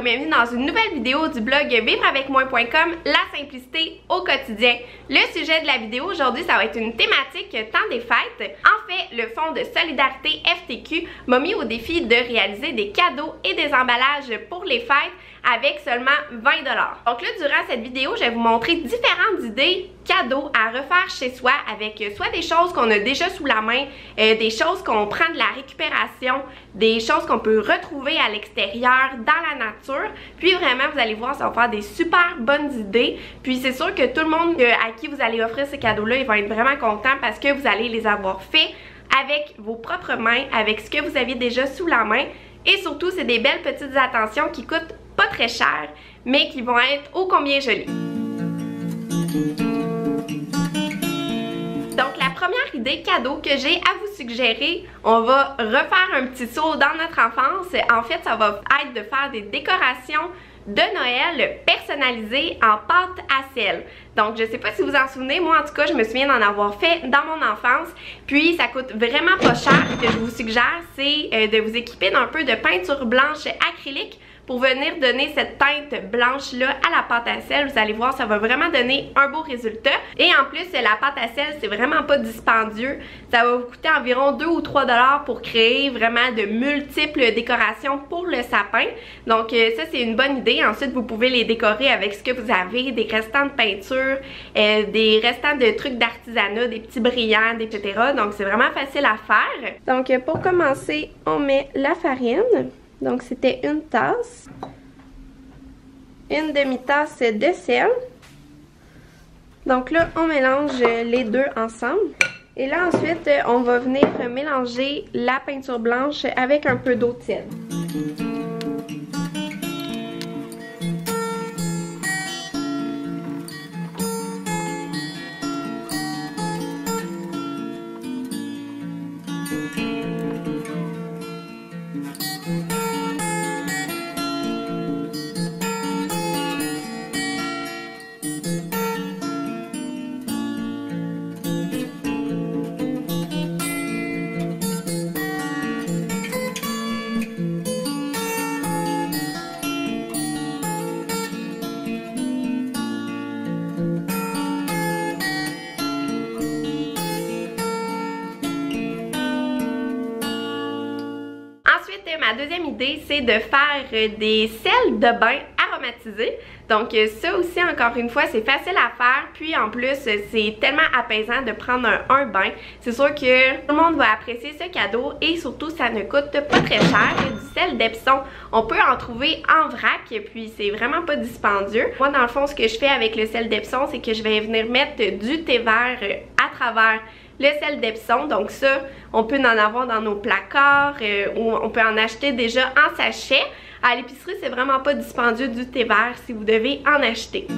bienvenue dans une nouvelle vidéo du blog vivreavecmoi.com, la simplicité au quotidien. Le sujet de la vidéo aujourd'hui, ça va être une thématique temps des fêtes. En fait, le Fonds de solidarité FTQ m'a mis au défi de réaliser des cadeaux et des emballages pour les fêtes avec seulement 20 $. Donc là, durant cette vidéo, je vais vous montrer différentes idées cadeaux à refaire chez soi avec soit des choses qu'on a déjà sous la main, des choses qu'on prend de la récupération, des choses qu'on peut retrouver à l'extérieur, dans la nature. Puis vraiment, vous allez voir, ça va faire des super bonnes idées. Puis c'est sûr que tout le monde à qui vous allez offrir ces cadeaux-là, ils vont être vraiment contents parce que vous allez les avoir faits avec vos propres mains, avec ce que vous aviez déjà sous la main. Et surtout, c'est des belles petites attentions qui coûtent pas très cher, mais qui vont être ô combien jolies. Donc la première idée cadeau que j'ai à vous suggérer, on va refaire un petit saut dans notre enfance. En fait, ça va être de faire des décorations de Noël personnalisées en pâte à sel. Donc je sais pas si vous en souvenez, moi en tout cas je me souviens d'en avoir fait dans mon enfance. Puis ça coûte vraiment pas cher. Ce que je vous suggère, c'est de vous équiper d'un peu de peinture blanche acrylique pour venir donner cette teinte blanche là à la pâte à sel. Vous allez voir, ça va vraiment donner un beau résultat. Et en plus, la pâte à sel, c'est vraiment pas dispendieux. Ça va vous coûter environ 2 ou 3 $ pour créer vraiment de multiples décorations pour le sapin. Donc ça, c'est une bonne idée. Ensuite, vous pouvez les décorer avec ce que vous avez, des restants de peinture, des restants de trucs d'artisanat, des petits brillants, etc. Donc c'est vraiment facile à faire. Donc pour commencer, on met la farine. Donc c'était une tasse, une demi-tasse de sel. Donc là, on mélange les deux ensemble. Et là ensuite, on va venir mélanger la peinture blanche avec un peu d'eau tiède. Ma deuxième idée, c'est de faire des sels de bain aromatisés. Donc ça aussi, encore une fois, c'est facile à faire. Puis en plus, c'est tellement apaisant de prendre un bain. C'est sûr que tout le monde va apprécier ce cadeau et surtout, ça ne coûte pas très cher. Du sel d'Epsom, on peut en trouver en vrac, puis c'est vraiment pas dispendieux. Moi, dans le fond, ce que je fais avec le sel d'Epsom, c'est que je vais venir mettre du thé vert à travers le sel d'Epsom. Donc ça, on peut en avoir dans nos placards ou on peut en acheter déjà en sachet. À l'épicerie, c'est vraiment pas dispendieux du thé vert si vous devez en acheter.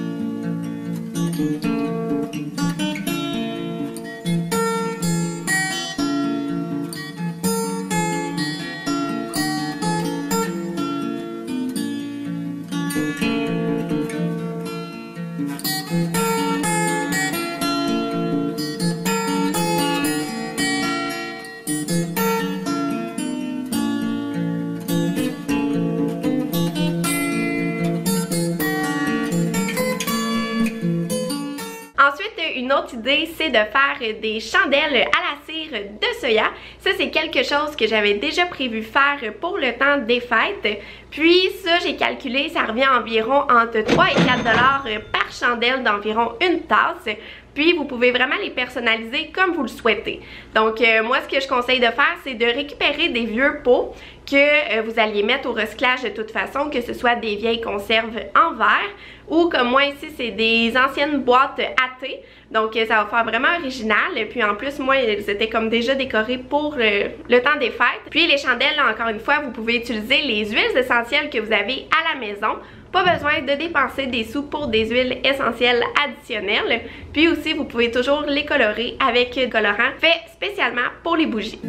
Une autre idée, c'est de faire des chandelles à la cire de soya. Ça, c'est quelque chose que j'avais déjà prévu faire pour le temps des fêtes. Puis ça, j'ai calculé, ça revient environ entre 3 et 4 $ par chandelle d'environ une tasse. Puis vous pouvez vraiment les personnaliser comme vous le souhaitez. Donc moi, ce que je conseille de faire, c'est de récupérer des vieux pots que vous alliez mettre au recyclage de toute façon, que ce soit des vieilles conserves en verre ou comme moi ici, c'est des anciennes boîtes à thé. Donc ça va faire vraiment original. Puis en plus, moi, c'était comme déjà décoré pour le temps des fêtes. Puis les chandelles, encore une fois, vous pouvez utiliser les huiles essentielles que vous avez à la maison. Pas besoin de dépenser des sous pour des huiles essentielles additionnelles. Puis aussi, vous pouvez toujours les colorer avec un colorant fait spécialement pour les bougies.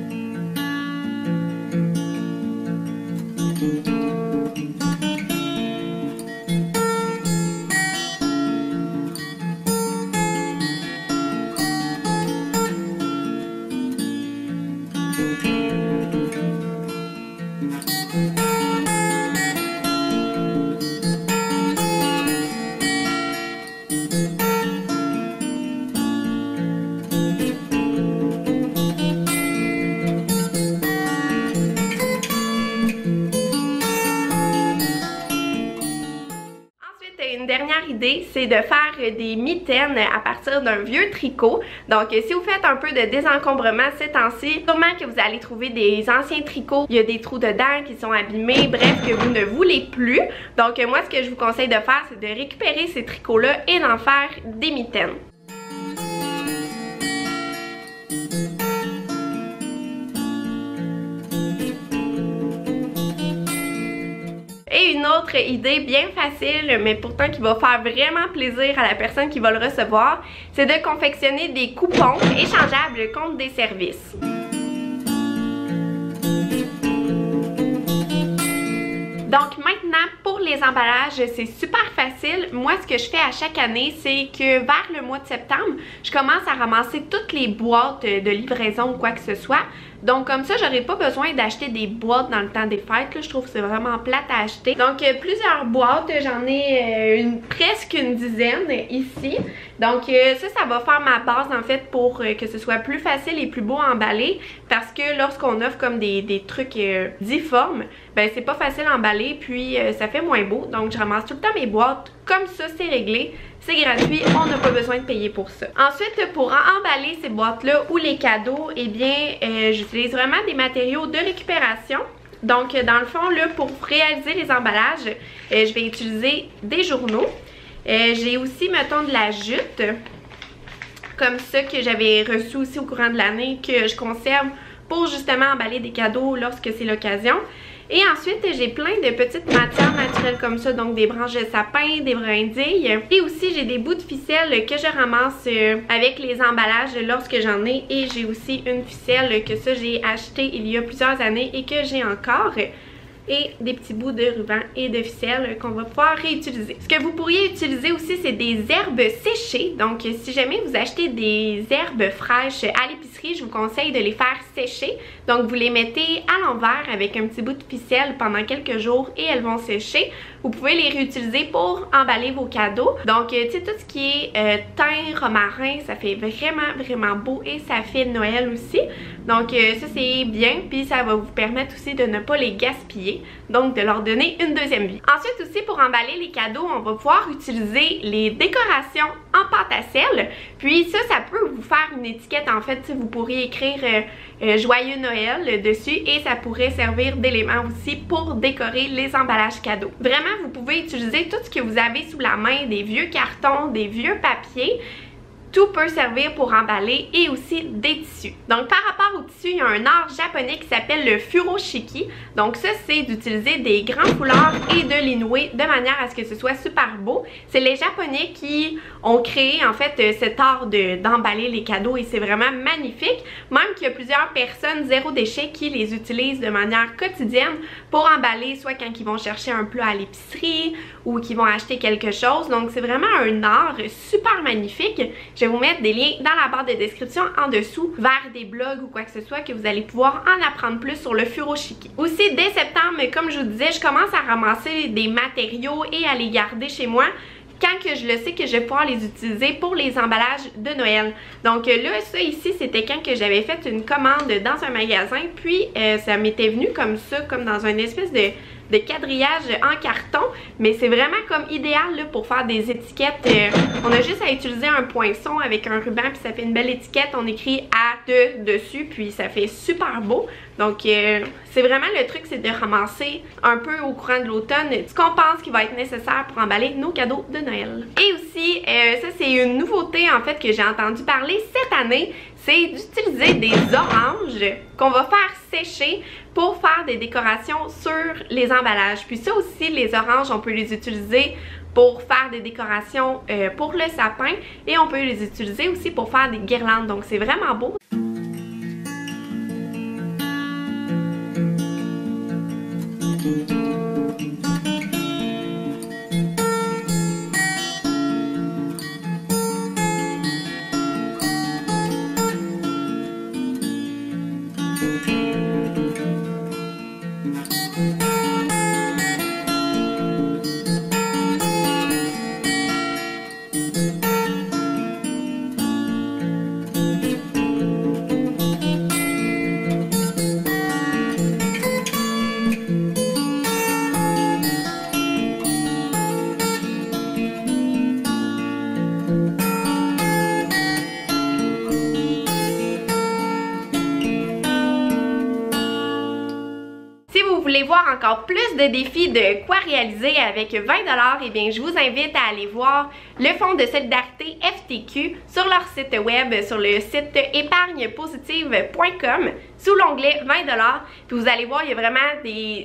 idée, c'est de faire des mitaines à partir d'un vieux tricot. Donc si vous faites un peu de désencombrement ces temps-ci, sûrement que vous allez trouver des anciens tricots, il y a des trous dedans qui sont abîmés, bref, que vous ne voulez plus. Donc moi, ce que je vous conseille de faire, c'est de récupérer ces tricots-là et d'en faire des mitaines. Et une autre idée bien facile, mais pourtant qui va faire vraiment plaisir à la personne qui va le recevoir, c'est de confectionner des coupons échangeables contre des services. Donc maintenant, pour les emballages, c'est super facile. Moi, ce que je fais à chaque année, c'est que vers le mois de septembre, je commence à ramasser toutes les boîtes de livraison ou quoi que ce soit. Donc comme ça, j'aurai pas besoin d'acheter des boîtes dans le temps des fêtes, là. Je trouve que c'est vraiment plate à acheter. Donc plusieurs boîtes, j'en ai presque une dizaine ici. Donc ça va faire ma base en fait pour que ce soit plus facile et plus beau à emballer. Parce que lorsqu'on offre comme des trucs difformes, ben c'est pas facile à emballer, puis ça fait moins beau. Donc je ramasse tout le temps mes boîtes comme ça, c'est réglé. C'est gratuit, on n'a pas besoin de payer pour ça. Ensuite, pour emballer ces boîtes-là ou les cadeaux, eh bien, j'utilise vraiment des matériaux de récupération. Donc, dans le fond, là, pour réaliser les emballages, je vais utiliser des journaux. J'ai aussi, mettons, de la jute, comme ça, que j'avais reçu aussi au courant de l'année, que je conserve pour justement emballer des cadeaux lorsque c'est l'occasion. Et ensuite, j'ai plein de petites matières naturelles comme ça, donc des branches de sapin, des brindilles. Et aussi, j'ai des bouts de ficelle que je ramasse avec les emballages lorsque j'en ai. Et j'ai aussi une ficelle que ça, j'ai acheté il y a plusieurs années et que j'ai encore. Et des petits bouts de ruban et de ficelle qu'on va pouvoir réutiliser. Ce que vous pourriez utiliser aussi, c'est des herbes séchées. Donc, si jamais vous achetez des herbes fraîches à l'épicerie, je vous conseille de les faire sécher. Donc, vous les mettez à l'envers avec un petit bout de ficelle pendant quelques jours et elles vont sécher. Vous pouvez les réutiliser pour emballer vos cadeaux. Donc, tu sais, tout ce qui est thym, romarin, ça fait vraiment beau et ça fait Noël aussi. Donc, ça c'est bien, puis ça va vous permettre aussi de ne pas les gaspiller. Donc, de leur donner une deuxième vie. Ensuite aussi, pour emballer les cadeaux, on va pouvoir utiliser les décorations en pâte à sel. Puis ça peut vous faire une étiquette. En fait, vous pourriez écrire Joyeux Noël dessus et ça pourrait servir d'élément aussi pour décorer les emballages cadeaux. Vraiment, vous pouvez utiliser tout ce que vous avez sous la main, des vieux cartons, des vieux papiers. Tout peut servir pour emballer et aussi des tissus. Donc par rapport aux tissus, il y a un art japonais qui s'appelle le furoshiki. Donc ça, c'est d'utiliser des grands foulards et de les nouer de manière à ce que ce soit super beau. C'est les Japonais qui ont créé en fait cet art d'emballer les cadeaux et c'est vraiment magnifique. Même qu'il y a plusieurs personnes zéro déchet qui les utilisent de manière quotidienne pour emballer, soit quand ils vont chercher un plat à l'épicerie ou qu'ils vont acheter quelque chose. Donc c'est vraiment un art super magnifique. Je vais vous mettre des liens dans la barre de description en dessous vers des blogs ou quoi que ce soit que vous allez pouvoir en apprendre plus sur le furoshiki. Aussi, dès septembre, comme je vous disais, je commence à ramasser des matériaux et à les garder chez moi quand que je le sais que je vais pouvoir les utiliser pour les emballages de Noël. Donc là, ça ici, c'était quand que j'avais fait une commande dans un magasin, puis ça m'était venu comme ça, comme dans une espèce de quadrillage en carton, mais c'est vraiment comme idéal là, pour faire des étiquettes. On a juste à utiliser un poinçon avec un ruban puis ça fait une belle étiquette. On écrit A dessus puis ça fait super beau. Donc c'est vraiment le truc, c'est de ramasser un peu au courant de l'automne ce qu'on pense qui va être nécessaire pour emballer nos cadeaux de Noël. Et aussi, ça c'est une nouveauté en fait que j'ai entendu parler cette année, c'est d'utiliser des oranges qu'on va faire sécher pour faire des décorations sur les emballages. Puis ça aussi, les oranges, on peut les utiliser pour faire des décorations pour le sapin et on peut les utiliser aussi pour faire des guirlandes. Donc c'est vraiment beau. voulez voir encore plus de défis de quoi réaliser avec 20 $, eh bien je vous invite à aller voir le Fonds de solidarité FTQ sur leur site web, sur le site épargnepositive.com, sous l'onglet 20 $. Puis vous allez voir, il y a vraiment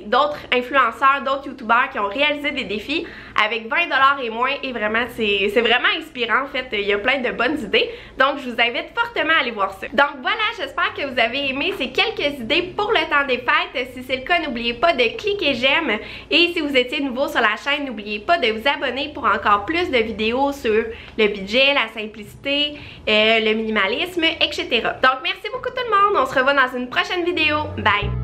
d'autres influenceurs, d'autres youtubeurs qui ont réalisé des défis avec 20 $ et moins, et vraiment c'est vraiment inspirant en fait, il y a plein de bonnes idées, donc je vous invite fortement à aller voir ça. Donc voilà, j'espère que vous avez aimé ces quelques idées pour le temps des fêtes. Si c'est le cas, n'oubliez pas de cliquer j'aime, et si vous étiez nouveau sur la chaîne, n'oubliez pas de vous abonner pour encore plus de vidéos sur le budget, la simplicité, le minimalisme, etc. Donc merci beaucoup tout le monde, on se revoit dans une prochaine vidéo, bye!